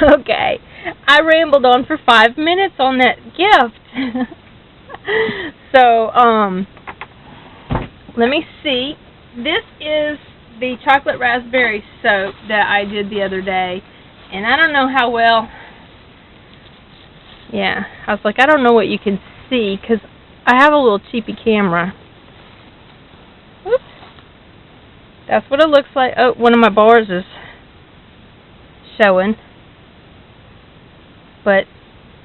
Okay, I rambled on for 5 minutes on that gift. So, let me see. This is the chocolate raspberry soap that I did the other day, and I don't know how well. Yeah, I was like, I don't know what you can see because I have a little cheapy camera. Oops. That's what it looks like. Oh, one of my bars is showing. But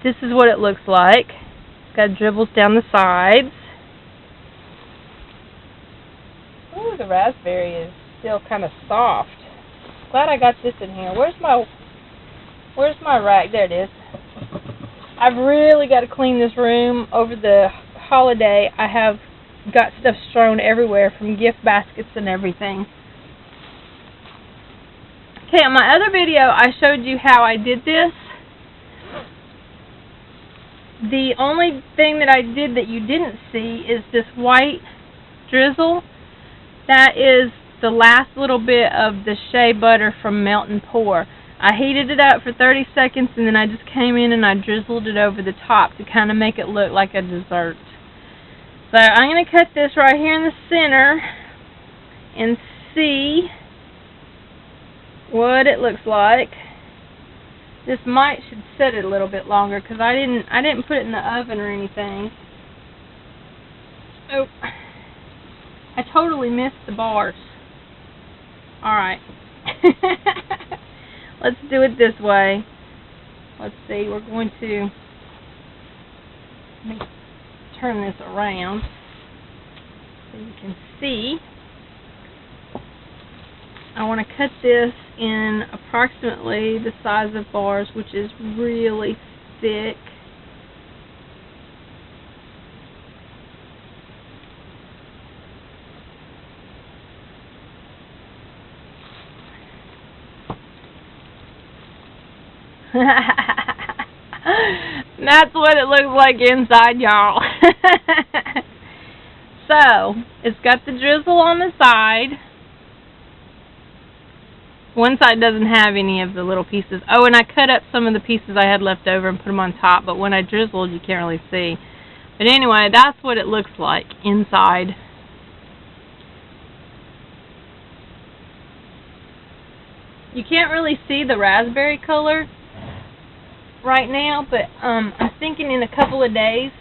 this is what it looks like. It's got dribbles down the sides. Ooh, the raspberry is still kind of soft. Glad I got this in here. Where's my rack? There it is. I've really got to clean this room over the holiday. I have got stuff strewn everywhere from gift baskets and everything. Okay, in my other video, I showed you how I did this. The only thing that I did that you didn't see is this white drizzle. That is the last little bit of the shea butter from Melt and Pour. I heated it up for 30 seconds and then I just came in and I drizzled it over the top to kind of make it look like a dessert. So I'm going to cut this right here in the center and see what it looks like. This should set it a little bit longer because I didn't put it in the oven or anything. Oh, I totally missed the bars. Alright. Let's do it this way. Let's see, we're going to turn this around so you can see. I want to cut this in approximately the size of bars, which is really thick. That's what it looks like inside, y'all. So, it's got the drizzle on the side. One side doesn't have any of the little pieces. Oh, and I cut up some of the pieces I had left over and put them on top, but when I drizzled, you can't really see. But anyway, that's what it looks like inside. You can't really see the raspberry color right now, but I'm thinking in a couple of days,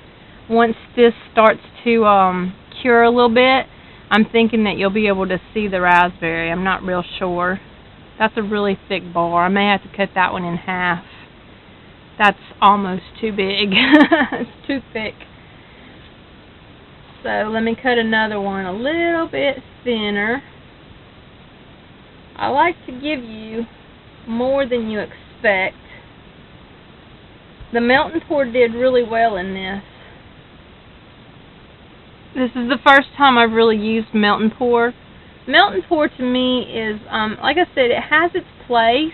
once this starts to cure a little bit, I'm thinking that you'll be able to see the raspberry. I'm not real sure. That's a really thick bar. I may have to cut that one in half. That's almost too big. It's too thick. So let me cut another one a little bit thinner. I like to give you more than you expect. The Melt and Pour did really well in this. This is the first time I've really used Melt and Pour. Melt and Pour to me is, like I said, it has its place,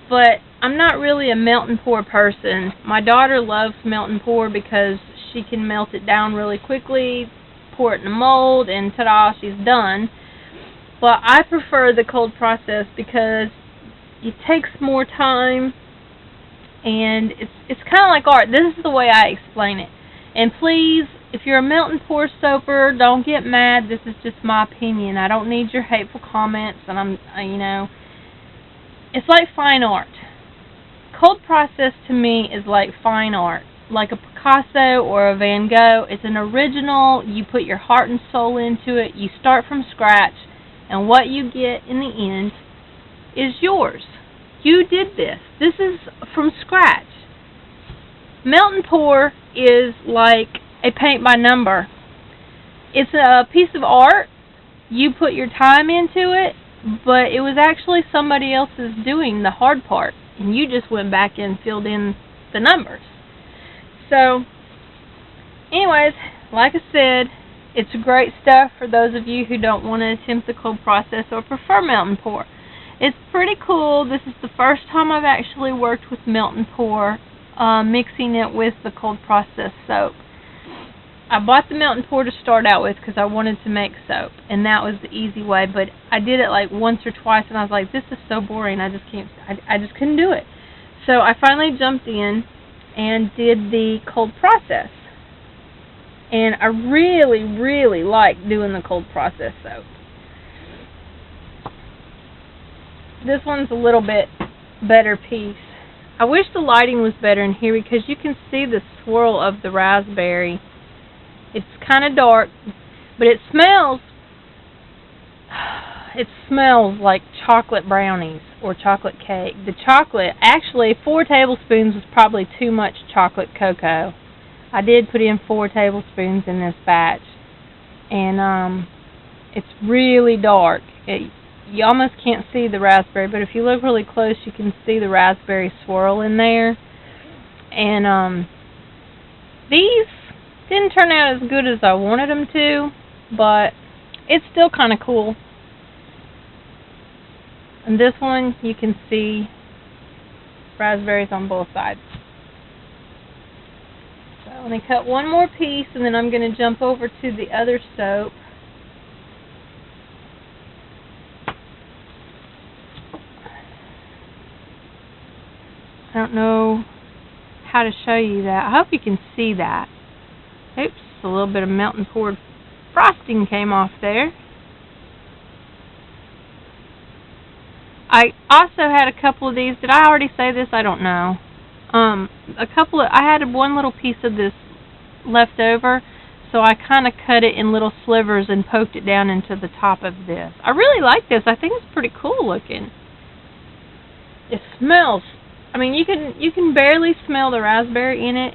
but I'm not really a Melt and Pour person. My daughter loves Melt and Pour because she can melt it down really quickly, pour it in a mold, and ta-da, she's done. But I prefer the cold process because it takes more time, and it's kind of like art. This is the way I explain it. And please, if you're a Melt and Pour soaper, don't get mad. This is just my opinion. I don't need your hateful comments, and it's like fine art. Cold process to me is like fine art, like a Picasso or a Van Gogh. It's an original. You put your heart and soul into it. You start from scratch, and what you get in the end is yours. You did this. This is from scratch. Melt and Pour is like a paint by number. It's a piece of art. You put your time into it, but it was actually somebody else's doing the hard part, and you just went back and filled in the numbers. So, anyways, like I said, it's great stuff for those of you who don't want to attempt the cold process or prefer Melt and Pour. It's pretty cool. This is the first time I've actually worked with Melt and Pour, mixing it with the cold process soap. I bought the Melt and Pour to start out with because I wanted to make soap, and that was the easy way, but I did it like once or twice, and I was like, this is so boring, I just couldn't do it. So I finally jumped in and did the cold process. And I really, really like doing the cold process soap. This one's a little bit better piece. I wish the lighting was better in here because you can see the swirl of the raspberry. It's kind of dark, but it smells like chocolate brownies or chocolate cake. The chocolate, actually 4 tablespoons was probably too much chocolate cocoa. I did put in 4 tablespoons in this batch, and it's really dark. You almost can't see the raspberry, but if you look really close, you can see the raspberry swirl in there. And these didn't turn out as good as I wanted them to, but it's still kind of cool. And this one, you can see raspberries on both sides. So let me cut one more piece, and then I'm going to jump over to the other soap. I don't know how to show you that. I hope you can see that. Oops, a little bit of melting poured frosting came off there. I also had a couple of these. Did I already say this? I don't know. I had one little piece of this left over, so I kind of cut it in little slivers and poked it down into the top of this. I really like this. I think it's pretty cool looking. It smells. I mean, you can barely smell the raspberry in it.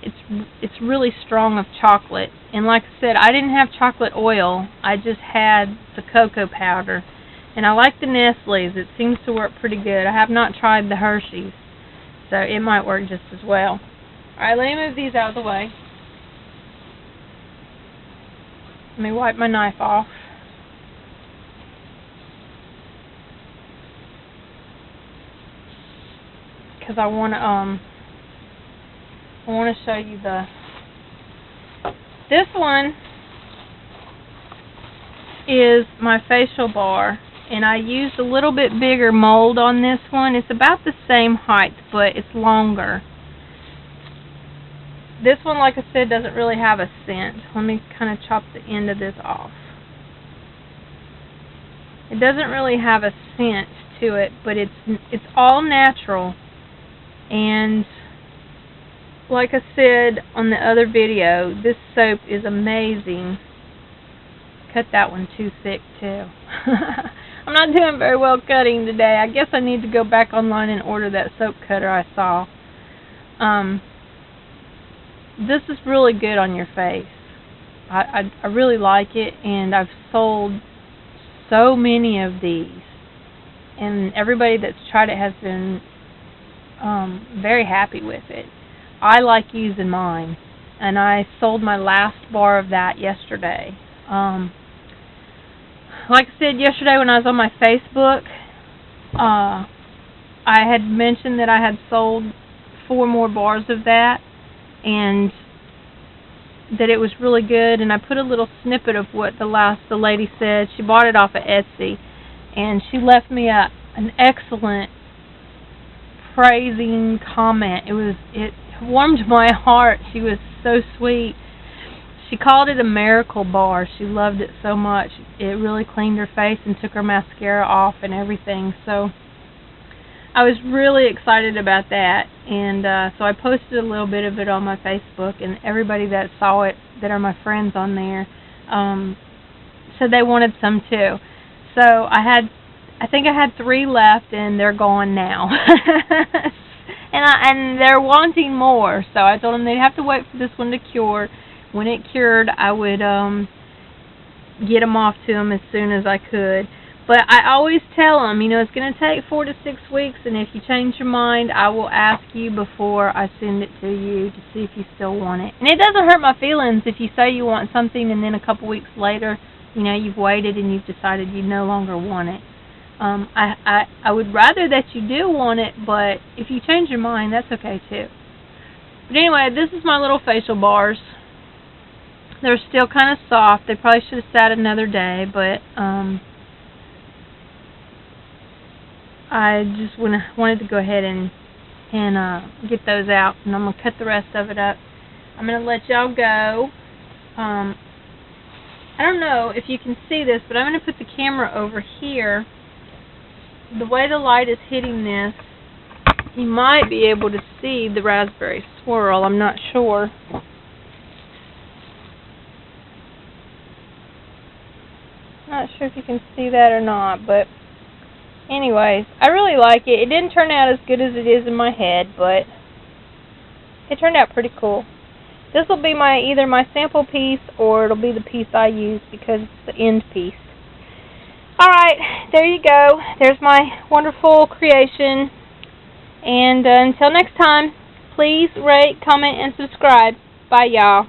It's really strong of chocolate. And like I said, I didn't have chocolate oil. I just had the cocoa powder. And I like the Nestle's. It seems to work pretty good. I have not tried the Hershey's, so it might work just as well. Alright, let me move these out of the way. Let me wipe my knife off. Because I want to show you this one is my facial bar, and I used a little bit bigger mold on this one. It's about the same height, but it's longer. This one, like I said, doesn't really have a scent. Let me kind of chop the end of this off. It doesn't really have a scent to it, but it's all natural. And like I said on the other video, this soap is amazing. Cut that one too thick too. I'm not doing very well cutting today. I guess I need to go back online and order that soap cutter I saw. This is really good on your face. I really like it, and I've sold so many of these, and everybody that's tried it has been very happy with it. I like using mine, and I sold my last bar of that yesterday. Like I said yesterday when I was on my Facebook, I had mentioned that I had sold 4 more bars of that, and that it was really good, and I put a little snippet of what the lady said. She bought it off of Etsy, and she left me an excellent praising comment. It warmed my heart. She was so sweet. She called it a miracle bar. She loved it so much. It really cleaned her face and took her mascara off and everything. So I was really excited about that, and so I posted a little bit of it on my Facebook, and everybody that saw it, that are my friends on there, said they wanted some too. So I think I had 3 left, and they're gone now. and they're wanting more, so I told them they'd have to wait for this one to cure. When it cured, I would get them off to them as soon as I could. But I always tell them, it's going to take 4 to 6 weeks, and if you change your mind, I will ask you before I send it to you to see if you still want it. And it doesn't hurt my feelings if you say you want something, and then a couple weeks later, you've waited and you've decided you no longer want it. I would rather that you do want it, but if you change your mind, that's okay too. But anyway, this is my little facial bars. They're still kind of soft. They probably should have sat another day, but I just wanted to go ahead and and get those out, and I'm going to cut the rest of it up. I'm going to let y'all go. I don't know if you can see this, but I'm going to put the camera over here. The way the light is hitting this, you might be able to see the raspberry swirl. I'm not sure. Not sure if you can see that or not, but anyways, I really like it. It didn't turn out as good as it is in my head, but it turned out pretty cool. This will be either my sample piece or it'll be the piece I use because it's the end piece. Alright, there you go. There's my wonderful creation. And until next time, please rate, comment, and subscribe. Bye, y'all.